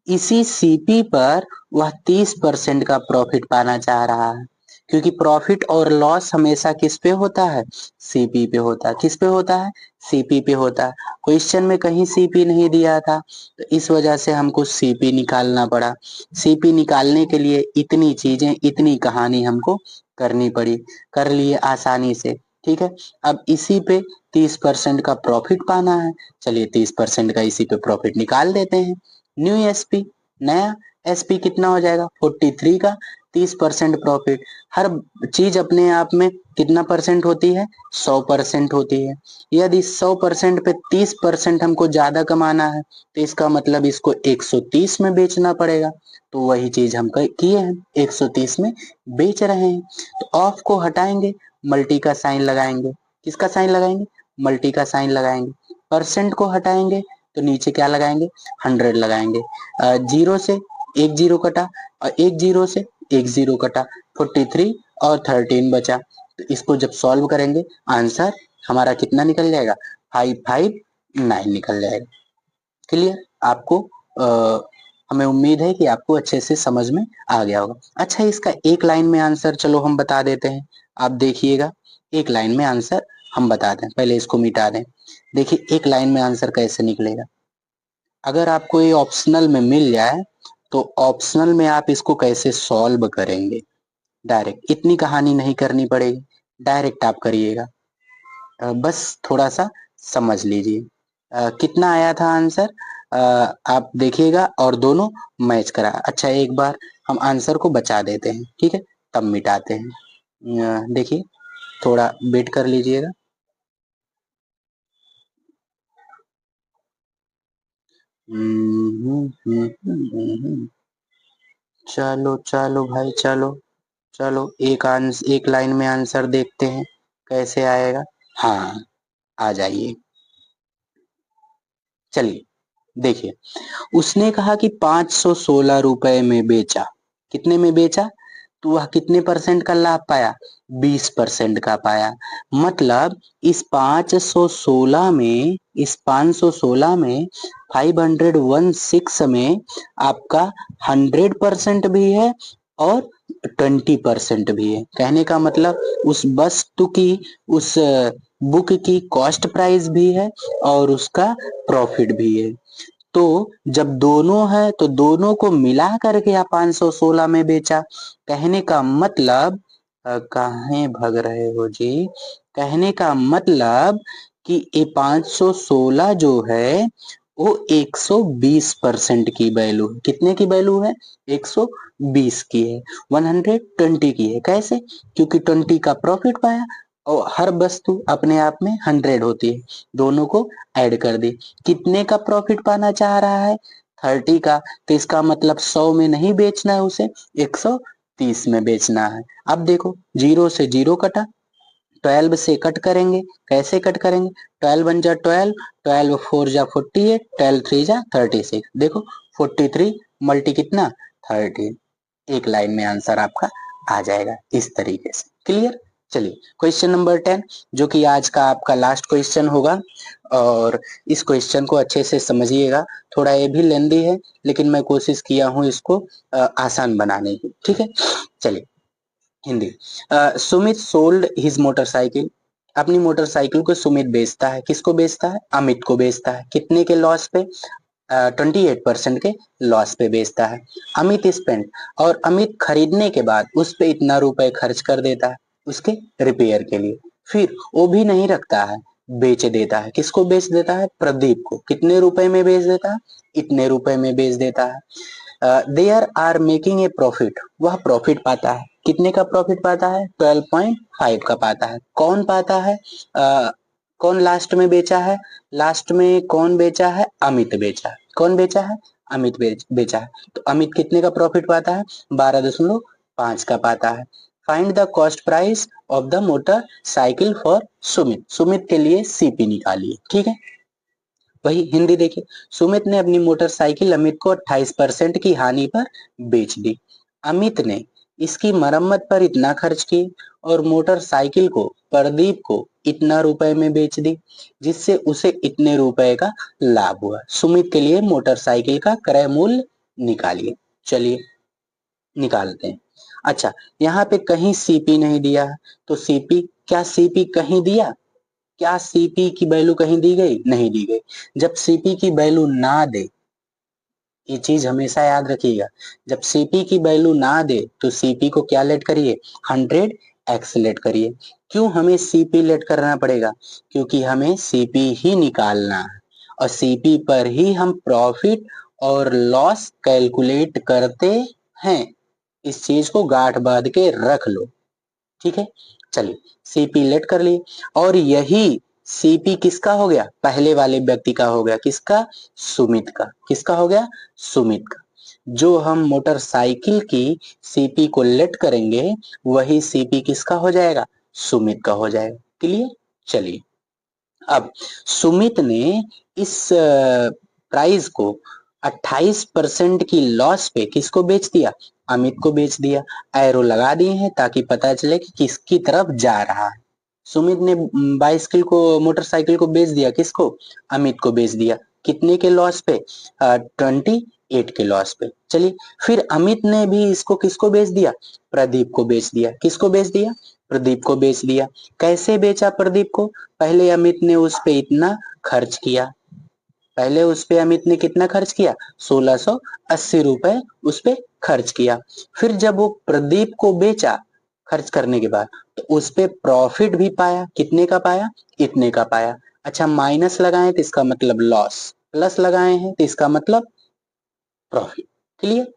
इसी सीपी पर वह 30% का प्रॉफिट पाना चाह रहा है, क्योंकि प्रॉफिट और लॉस हमेशा किस पे होता है, सीपी पे होता है। किस पे होता है, सीपी पे होता है। क्वेश्चन में कहीं सीपी नहीं दिया था, तो इस वजह से हमको सीपी निकालना पड़ा। सीपी निकालने के लिए इतनी चीजें, इतनी कहानी हमको करनी पड़ी, कर लिए आसानी से। ठीक है, अब इसी पे 30% का प्रॉफिट पाना है। चलिए 30% का इसी पे प्रॉफिट निकाल देते हैं। न्यू एसपी, नया एसपी कितना हो जाएगा, 43 का 30% प्रॉफिट। हर चीज अपने आप में कितना परसेंट होती है, 100% होती है। यदि 100% पे 30% हमको ज्यादा कमाना है तो इसका मतलब इसको 130 में बेचना पड़ेगा। तो वही चीज हम किए हैं, 130 में बेच रहे हैं। तो ऑफ को हटाएंगे, मल्टी का साइन लगाएंगे। किसका साइन लगाएंगे, मल्टी का साइन लगाएंगे। परसेंट को हटाएंगे तो नीचे क्या लगाएंगे, 100 लगाएंगे। जीरो से एक जीरो कटा और एक जीरो से एक जीरो कटा, 43 और 13 बचा। तो इसको जब सॉल्व करेंगे आंसर हमारा कितना निकल जाएगा, 559 निकल जाएगा। क्लियर आपको, हमें उम्मीद है कि आपको अच्छे से समझ में आ गया होगा। अच्छा, इसका एक लाइन में आंसर चलो हम बता देते हैं, आप देखिएगा। एक लाइन में आंसर हम बता दें, पहले इसको मिटा दें। देखिए एक लाइन में आंसर कैसे निकलेगा। अगर आपको ये ऑप्शनल में मिल जाए तो ऑप्शनल में आप इसको कैसे सॉल्व करेंगे, डायरेक्ट, इतनी कहानी नहीं करनी पड़ेगी, डायरेक्ट आप करिएगा। बस थोड़ा सा समझ लीजिए। कितना आया था आंसर, आप देखिएगा और दोनों मैच करा। अच्छा, एक बार हम आंसर को बचा देते हैं, ठीक है, तब मिटाते हैं। देखिए, थोड़ा वेट कर लीजिएगा। चलो चलो भाई, चलो चलो, एक लाइन में आंसर देखते हैं कैसे आएगा। हाँ, आ जाइए। चलिए, देखिए, उसने कहा कि 516 रुपए में बेचा। कितने में बेचा? तो वह कितने परसेंट का लाभ पाया? 20% का पाया। मतलब इस 516 में 516 में आपका 100% भी है और 20% भी है। कहने का मतलब उस वस्तु की, उस बुक की कॉस्ट प्राइस भी है और उसका प्रॉफिट भी है। तो जब दोनों है तो दोनों को मिला करके आप 516 में बेचा। कहने का मतलब कहाँ भग रहे हो जी? कहने का मतलब कि ये 516 जो है वो 120% की वैल्यू है। कितने की वैल्यू है? 120 की है। 120 की है। कैसे? क्योंकि 20 का प्रॉफिट पाया और हर वस्तु अपने आप में 100 होती है। दोनों को ऐड कर दी। कितने का प्रॉफिट पाना चाह रहा है? 30 का। तो इसका मतलब 100 में नहीं बेचना है उसे, 130 में बेचना है। अब देखो, 0 से 0 कटा, 12 से कट करेंगे। कैसे कट करेंगे? 12 1 जा 12, 12 4 जा 48, 12 3 जा 36। देखो 43 मल्टी कितना? 30। एक लाइन में आंसर आपका आ जाएगा इस तरीके से। क्लियर? चलिए क्वेश्चन नंबर 10, जो कि आज का आपका लास्ट क्वेश्चन होगा, और इस क्वेश्चन को अच्छे से समझिएगा। थोड़ा ये भी लेंदी है, लेकिन मैं कोशिश किया हूँ इसको आसान बनाने की। ठीक है, चलिए Hindi. Sumit sold his motorcycle. अपनी मोटरसाइकिल को सुमित बेचता है। किसको बेचता है? अमित को बेचता है। कितने के लॉस पे? 28% के लॉस पे बेचता है। अमित स्पेंड, और अमित खरीदने के बाद उस पे इतना रुपए खर्च कर देता है उसके रिपेयर के लिए। फिर वो भी नहीं रखता है, बेच देता है। किसको बेच देता है? प्रदीप को। कितने रुपए में बेच देता है? इतने रुपए में बेच देता है। There are making a profit. वह प्रॉफिट पाता है। कितने का प्रॉफिट पाता है? 12.5 का पाता है। कौन पाता है? कौन लास्ट में बेचा है? लास्ट में कौन बेचा है? अमित बेचा है। कौन बेचा है? अमित बेचा है। तो अमित कितने का प्रॉफिट पाता है? 12.5 का पाता है। Find the cost price of the motor cycle for Sumit. Sumit के लिए सीपी निकालिए। ठीक है, वही हिंदी देखिए। सुमित ने अपनी मोटरसाइकिल अमित को 28% की हानि पर बेच दी। अमित ने इसकी मरम्मत पर इतना खर्च किए और मोटरसाइकिल को प्रदीप को इतना रुपए में बेच दी, जिससे उसे इतने रुपए का लाभ हुआ। सुमित के लिए मोटरसाइकिल का क्रय मूल्य निकालिए। चलिए निकालते हैं। अच्छा, यहाँ पे कहीं सीपी नहीं दिया है, तो सीपी, क्या सीपी कहीं दिया? क्या सीपी की वैल्यू कहीं दी गई? नहीं दी गई। जब सीपी की वैल्यू ना दे, ये चीज हमेशा याद रखिएगा, जब सीपी की वैल्यू ना दे तो सीपी को क्या लेट करिए? 100x लेट करिए। क्यों हमें सीपी लेट करना पड़ेगा? क्योंकि हमें सीपी ही निकालना है और सीपी पर ही हम प्रॉफिट और लॉस कैलकुलेट करते हैं। इस चीज को गांठ बांध के रख लो। ठीक है, चलिए सीपी लेट कर लिए। और यही सीपी किसका हो गया? पहले वाले व्यक्ति का हो गया। किसका? सुमित का। किसका हो गया? सुमित का। जो हम मोटरसाइकिल की सीपी को लेट करेंगे, वही सीपी किसका हो जाएगा? सुमित का हो जाएगा। क्लियर? चलिए, अब सुमित ने इस प्राइस को 28% की लॉस पे किसको बेच दिया? अमित को बेच दिया। एरो लगा दिए हैं ताकि पता चले कि किसकी तरफ जा रहा है। सुमित ने बाइसिकल को, मोटरसाइकिल को बेच दिया। किसको? अमित को बेच दिया। कितने के लॉस पे? 28 के लॉस पे। चलिए, फिर अमित ने भी इसको किसको बेच दिया? प्रदीप को बेच दिया। किसको बेच दिया? प्रदीप को बेच दिया। कैसे बेचा प्रदीप को? पहले अमित ने उस पे इतना खर्च किया। पहले उस पे अमित ने कितना खर्च किया? 1680 रुपए उस पे खर्च किया। फिर जब वो प्रदीप को बेचा खर्च करने के बाद, तो उस पे प्रॉफिट भी पाया। कितने का पाया? इतने का पाया। अच्छा, माइनस लगाए तो इसका मतलब लॉस, प्लस लगाए हैं तो इसका मतलब प्रॉफिट। क्लियर?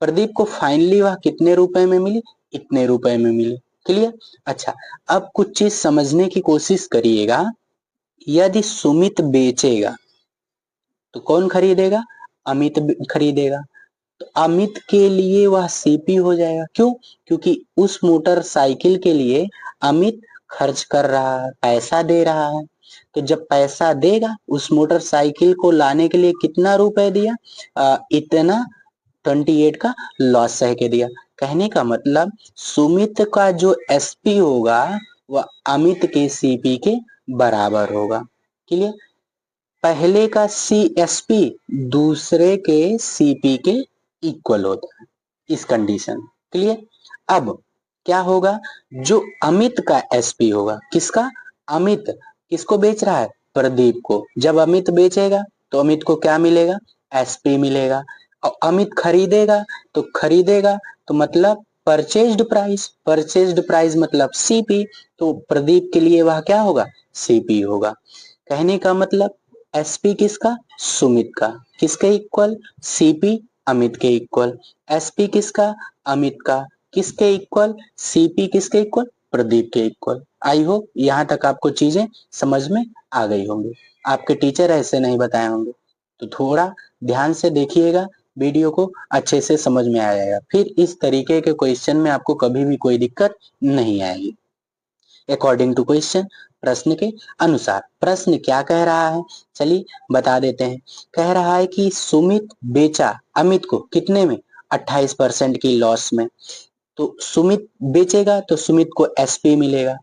प्रदीप को फाइनली वह कितने रुपए में मिली? इतने रुपए में मिली। क्लियर? अच्छा, अब कुछ चीज समझने की कोशिश करिएगा। यदि सुमित बेचेगा तो कौन खरीदेगा? अमित खरीदेगा। तो अमित के लिए वह सीपी हो जाएगा। क्यों? क्योंकि उस मोटरसाइकिल के लिए अमित खर्च कर रहा है, पैसा दे रहा है। तो जब पैसा देगा उस मोटरसाइकिल को लाने के लिए कितना रुपए दिया, इतना 28 का लॉस सह के दिया। कहने का मतलब सुमित का जो एसपी होगा वह अमित के सीपी के बराबर होगा। क्लियर? पहले का सीएसपी दूसरे के सीपी के इक्वल होता है इस कंडीशन। क्लियर? अब क्या होगा, जो अमित का एसपी होगा, किसका? अमित किसको बेच रहा है? प्रदीप को। जब अमित बेचेगा तो अमित को क्या मिलेगा? एसपी मिलेगा। और अमित खरीदेगा तो मतलब परचेज्ड प्राइस मतलब सीपी। तो प्रदीप के लिए वह क्या होगा? सीपी होगा। कहने का मतलब एसपी किसका? सुमित का। किसके इक्वल? सीपी अमित के इक्वल। एसपी किसका? अमित का। किसके इक्वल? सीपी किसके इक्वल? प्रदीप के इक्वल। आई होप यहाँ तक आपको चीजें समझ में आ गई होंगी। आपके टीचर ऐसे नहीं बताए होंगे, तो थोड़ा ध्यान से देखिएगा वीडियो को, अच्छे से समझ में आ जाएगा। फिर इस तरीके के क्वेश्चन में आपको कभी भी कोई दिक्कत नहीं आएगी। अकॉर्डिंग टू क्वेश्चन, प्रश्न के अनुसार। प्रश्न क्या कह रहा है, चलिए बता देते हैं। कह रहा है कि सुमित बेचा अमित को कितने में? 28% की लॉस में। तो सुमित बेचेगा तो सुमित को एसपी मिलेगा।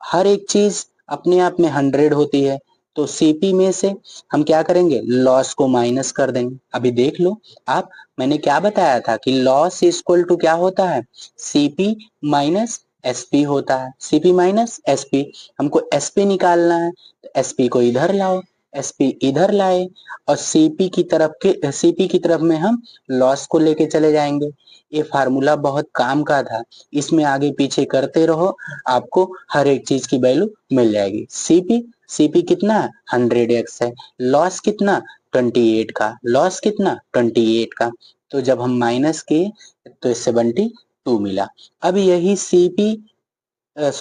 हर एक चीज अपने आप में 100 होती है, तो सीपी में से हम क्या करेंगे? लॉस को माइनस कर देंगे। अभी देख लो आप, मैंने क्या बताया था कि लॉस इक्वल टू क्या होता है? सीपी माइनस एसपी होता है। सीपी माइनस एसपी, हमको एसपी निकालना है तो एसपी को इधर लाओ, एसपी इधर लाए और सीपी की तरफ में हम लॉस को लेके चले जाएंगे। ये फार्मूला बहुत काम का था, इसमें आगे पीछे करते रहो, आपको हर एक चीज की वैल्यू मिल जाएगी। सीपी कितना है? 100x है। लॉस कितना? 28 का। लॉस कितना? 28 का। तो जब हम माइनस किए तो 72 मिला। अब यही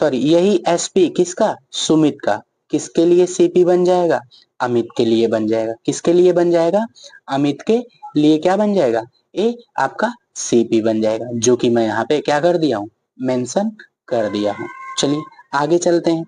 यही एसपी किसका? सुमित का। किसके लिए सीपी बन जाएगा? अमित के लिए बन जाएगा। किसके लिए बन जाएगा? अमित के लिए क्या बन जाएगा? ये आपका सीपी बन जाएगा, जो कि मैं यहाँ पे क्या कर दिया हूँ? मेंशन कर दिया हूँ। चलिए आगे चलते हैं।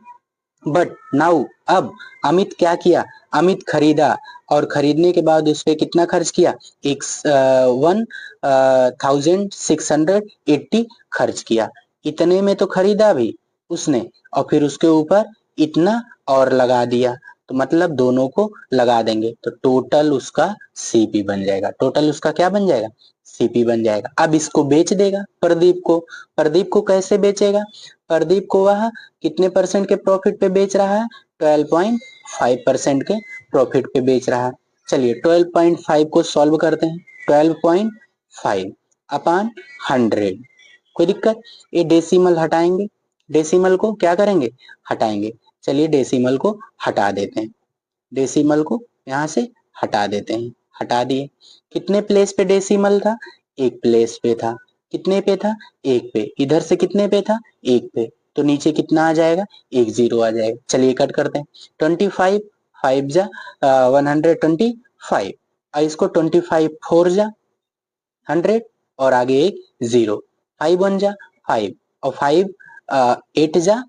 बट नाउ, अब अमित क्या किया? अमित खरीदा और खरीदने के बाद उस पर कितना खर्च किया? 1680 खर्च किया। इतने में तो खरीदा भी उसने, और फिर उसके ऊपर इतना और लगा दिया, तो मतलब दोनों को लगा देंगे तो टोटल उसका सीपी बन जाएगा। टोटल उसका क्या बन जाएगा? सीपी बन जाएगा। अब इसको बेच देगा प्रदीप को। प्रदीप को कैसे बेचेगा? प्रदीप को वह कितने परसेंट के प्रॉफिट पे बेच रहा है? 12.5% के प्रॉफिट पे बेच रहा है। चलिए 12.5 को सॉल्व करते हैं। 12.5 अपान 100, कोई दिक्कत? ये डेसिमल हटाएंगे, डेसिमल को क्या करेंगे? हटाएंगे। चलिए डेसिमल को हटा देते हैं, डेसिमल को यहाँ से हटा देते हैं। हटा दिए। कितने प्लेस पे डेसिमल था? एक प्लेस पे था। कितने पे था? एक पे। इधर से कितने पे था? एक पे। तो नीचे कितना आ जाएगा? एक जीरो आ जाएगा। चलिए कट करते हैं। 25 5 जा 125, और इसको 25 4 जा 100 और आगे एक जीरो। 5 1 जा 5 और 5 8 जा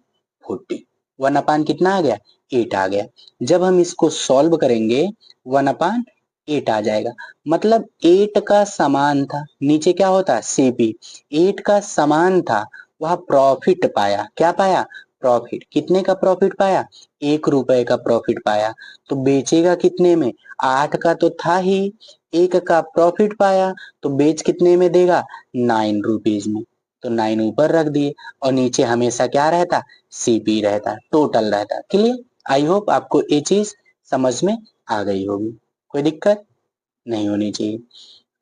40। 1 अपान कितना आ गया? 8 आ गया। जब हम इसको सॉल्व करेंगे 1 अपान 8 आ जाएगा। मतलब 8 का समान था, नीचे क्या होता है? सीपी। 8 का समान था, वह प्रॉफिट पाया। क्या पाया? प्रॉफिट। कितने का प्रॉफिट पाया? 1 रुपए का प्रॉफिट पाया। तो बेचेगा कितने में? 8 का तो था ही, 1 का प्रॉफिट पाया तो बेच कितने में देगा? 9 रुपीज में। तो 9 ऊपर रख दिए और नीचे हमेशा क्या रहता? सीपी रहता, टोटल रहता। क्लियर? आई होप आपको ये चीज समझ में आ गई होगी, कोई दिक्कत नहीं होनी चाहिए।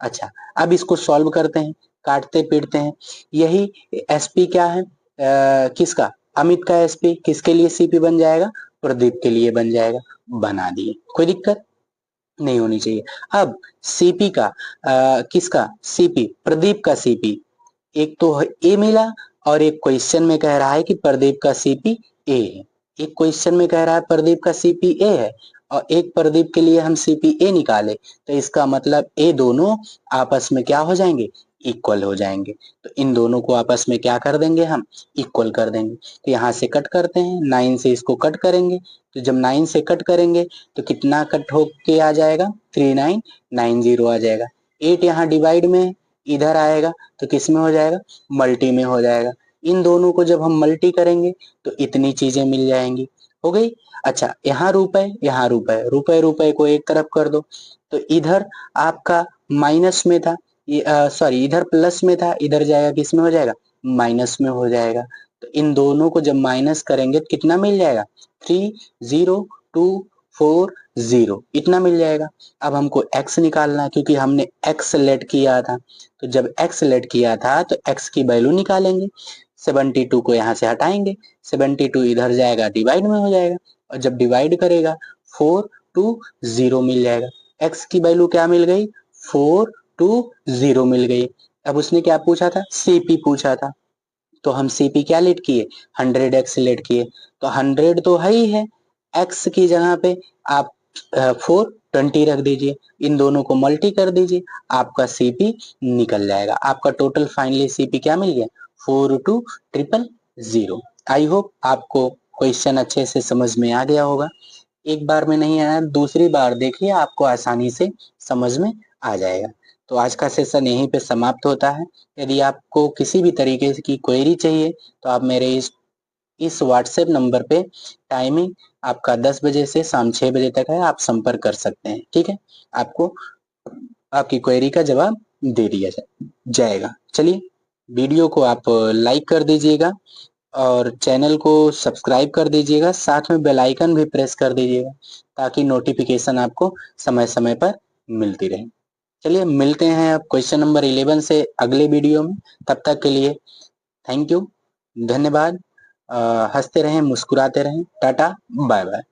अच्छा, अब इसको सॉल्व करते हैं, काटते पीटते हैं। यही एसपी क्या है? किसका? अमित का एसपी किसके लिए सीपी बन जाएगा? प्रदीप के लिए बन जाएगा। बना दिए, कोई दिक्कत नहीं होनी चाहिए। अब सीपी का किसका सीपी? प्रदीप का सीपी। एक तो ए मिला और एक क्वेश्चन में कह रहा है कि प्रदीप का सीपी ए है। एक क्वेश्चन में कह रहा है प्रदीप का सीपी ए है और एक प्रदीप के लिए हम सीपी ए निकाले, तो इसका मतलब ये दोनों आपस में क्या हो जाएंगे? इक्वल हो जाएंगे। तो इन दोनों को आपस में क्या कर देंगे, हम इक्वल कर देंगे। तो यहाँ से कट करते हैं, 9 से इसको कट करेंगे, तो जब 9 से कट करेंगे तो कितना कट होके आ जाएगा, 3990 आ जाएगा। 8 यहाँ डिवाइड में इधर आएगा तो किस में हो जाएगा, मल्टी में हो जाएगा। इन दोनों को जब हम मल्टी करेंगे तो इतनी चीजें मिल जाएंगी, हो गई। अच्छा, यहाँ रुपए, यहाँ रुपए, रुपए रुपए को एक तरफ कर दो, तो इधर आपका माइनस में था, सॉरी इधर प्लस में था, इधर जाएगा किस में हो जाएगा, माइनस में हो जाएगा। तो इन दोनों को जब माइनस करेंगे तो कितना मिल जाएगा, 3024 इतना मिल जाएगा। अब हमको x निकालना है क्योंकि हमने x लेट किया था, तो जब x लेट किया था तो x की वैल्यू निकालेंगे। 72 को यहाँ से हटाएंगे, 72 इधर जाएगा डिवाइड में हो जाएगा, और जब डिवाइड करेगा 420 मिल जाएगा। x की वैल्यू क्या मिल गई, 420 मिल गई। अब उसने क्या पूछा था, CP पूछा था, तो हम CP क्या लेट किए, 100x लेट किए। तो 100 तो है ही है, x की जगह पे आप 420 रख दीजिए, इन दोनों को मल्टी कर दीजिए, आपका CP निकल जाएगा। आपका टोटल फाइनली CP क्या मिल गया, 42000। आई होप आपको क्वेश्चन अच्छे से समझ में आ गया होगा। एक बार में नहीं आया, दूसरी बार देखिए, आपको आसानी से समझ में आ जाएगा। तो आज का सेशन यहीं पे समाप्त होता है। यदि आपको किसी भी तरीके की क्वेरी चाहिए तो आप मेरे इस व्हाट्सएप नंबर पे, टाइमिंग आपका 10 बजे से शाम 6 बजे तक है, आप संपर्क कर सकते हैं, ठीक है। आपको आपकी क्वेरी का जवाब दे दिया जाएगा। चलिए, वीडियो को आप लाइक कर दीजिएगा और चैनल को सब्सक्राइब कर दीजिएगा, साथ में बेल आइकन भी प्रेस कर दीजिएगा ताकि नोटिफिकेशन आपको समय समय पर मिलती रहे। चलिए, मिलते हैं अब क्वेश्चन नंबर 11 से अगले वीडियो में। तब तक के लिए थैंक यू, धन्यवाद। हंसते रहें, मुस्कुराते रहें, टाटा बाय बाय।